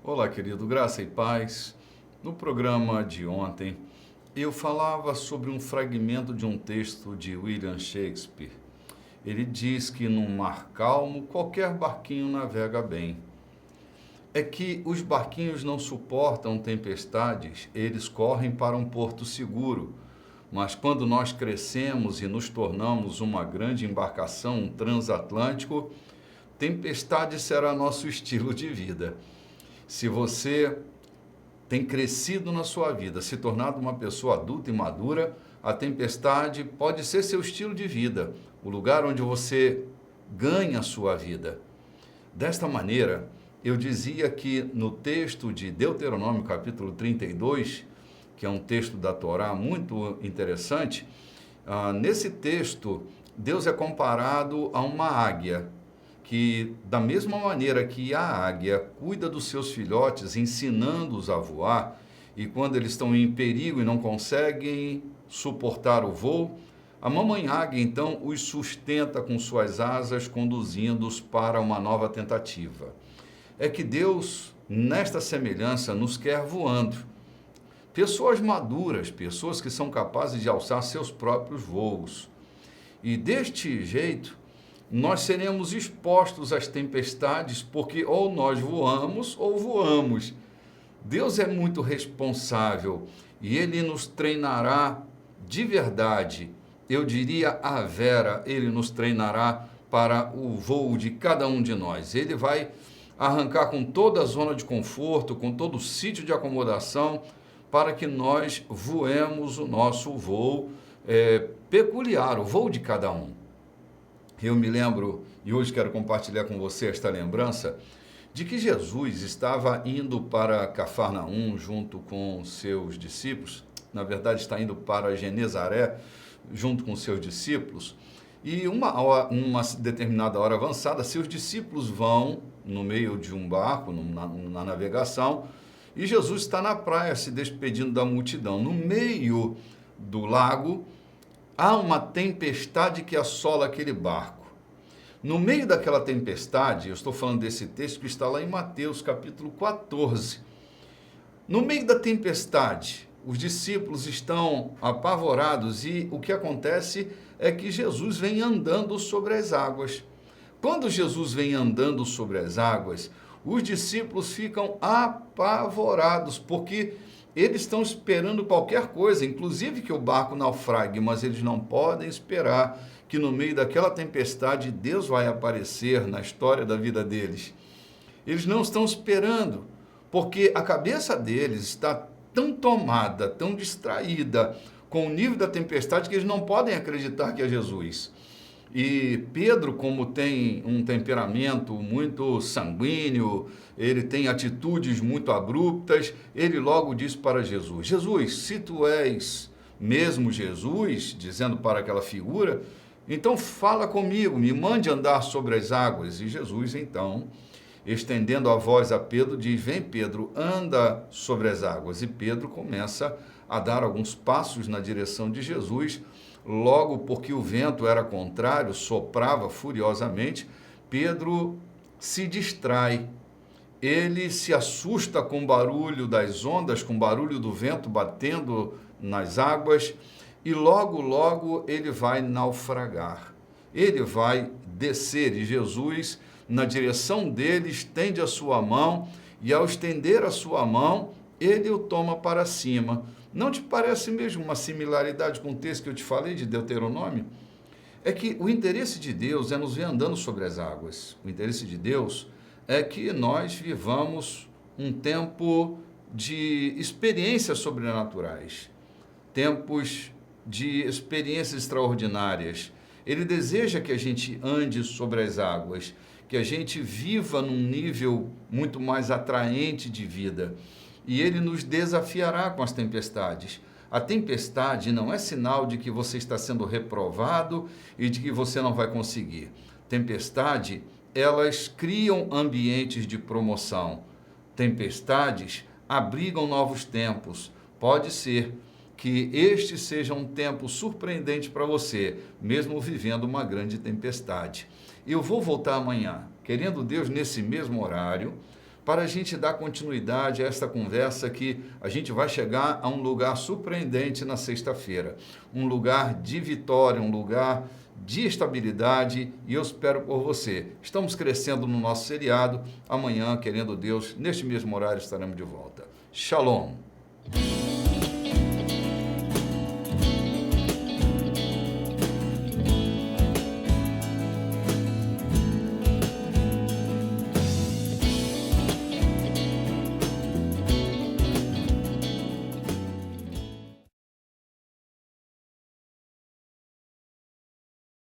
Olá, querido, graça e paz. No programa de ontem, eu falava sobre um fragmento de um texto de William Shakespeare. Ele diz que num mar calmo, qualquer barquinho navega bem. É que os barquinhos não suportam tempestades, eles correm para um porto seguro. Mas quando nós crescemos e nos tornamos uma grande embarcação, um transatlântico, tempestade será nosso estilo de vida. Se você tem crescido na sua vida, se tornado uma pessoa adulta e madura, a tempestade pode ser seu estilo de vida, o lugar onde você ganha a sua vida. Desta maneira, eu dizia que no texto de Deuteronômio, capítulo 32, que é um texto da Torá muito interessante, nesse texto, Deus é comparado a uma águia, que da mesma maneira que a águia cuida dos seus filhotes, ensinando-os a voar, e quando eles estão em perigo e não conseguem suportar o voo, a mamãe águia então os sustenta com suas asas, conduzindo-os para uma nova tentativa. É que Deus, nesta semelhança, nos quer voando. Pessoas maduras, pessoas que são capazes de alçar seus próprios voos. E deste jeito, nós seremos expostos às tempestades, porque ou nós voamos ou voamos. Deus é muito responsável e Ele nos treinará de verdade. Eu diria a vera, Ele nos treinará para o voo de cada um de nós. Ele vai arrancar com toda a zona de conforto, com todo o sítio de acomodação, para que nós voemos o nosso voo peculiar, o voo de cada um. Eu me lembro, e hoje quero compartilhar com você esta lembrança, de que Jesus estava indo para Cafarnaum junto com seus discípulos, na verdade está indo para Genezaré junto com seus discípulos, e uma determinada hora avançada, seus discípulos vão no meio de um barco, na navegação, e Jesus está na praia se despedindo da multidão. No meio do lago, há uma tempestade que assola aquele barco. No meio daquela tempestade, eu estou falando desse texto que está lá em Mateus capítulo 14. No meio da tempestade, os discípulos estão apavorados e o que acontece é que Jesus vem andando sobre as águas. Quando Jesus vem andando sobre as águas, os discípulos ficam apavorados, porque eles estão esperando qualquer coisa, inclusive que o barco naufrague, mas eles não podem esperar que no meio daquela tempestade Deus vai aparecer na história da vida deles. Eles não estão esperando, porque a cabeça deles está tão tomada, tão distraída com o nível da tempestade que eles não podem acreditar que é Jesus. E Pedro, como tem um temperamento muito sanguíneo, ele tem atitudes muito abruptas, ele logo diz para Jesus: Jesus, se tu és mesmo Jesus, dizendo para aquela figura, então fala comigo, me mande andar sobre as águas. E Jesus, então, estendendo a voz a Pedro, diz: vem Pedro, anda sobre as águas. E Pedro começa a dar alguns passos na direção de Jesus. Logo, porque o vento era contrário, soprava furiosamente, Pedro se distrai. Ele se assusta com o barulho das ondas, com o barulho do vento batendo nas águas, e logo ele vai naufragar. Ele vai descer, e Jesus, na direção dele, estende a sua mão, e ao estender a sua mão, ele o toma para cima. Não te parece mesmo uma similaridade com o texto que eu te falei de Deuteronômio? É que o interesse de Deus é nos ver andando sobre as águas. O interesse de Deus é que nós vivamos um tempo de experiências sobrenaturais, tempos de experiências extraordinárias. Ele deseja que a gente ande sobre as águas, que a gente viva num nível muito mais atraente de vida. E ele nos desafiará com as tempestades. A tempestade não é sinal de que você está sendo reprovado e de que você não vai conseguir. Tempestade, elas criam ambientes de promoção. Tempestades abrigam novos tempos. Pode ser que este seja um tempo surpreendente para você, mesmo vivendo uma grande tempestade. Eu vou voltar amanhã, querendo Deus, nesse mesmo horário, para a gente dar continuidade a esta conversa que a gente vai chegar a um lugar surpreendente na sexta-feira. Um lugar de vitória, um lugar de estabilidade, e eu espero por você. Estamos crescendo no nosso seriado. Amanhã, querendo Deus, neste mesmo horário estaremos de volta. Shalom!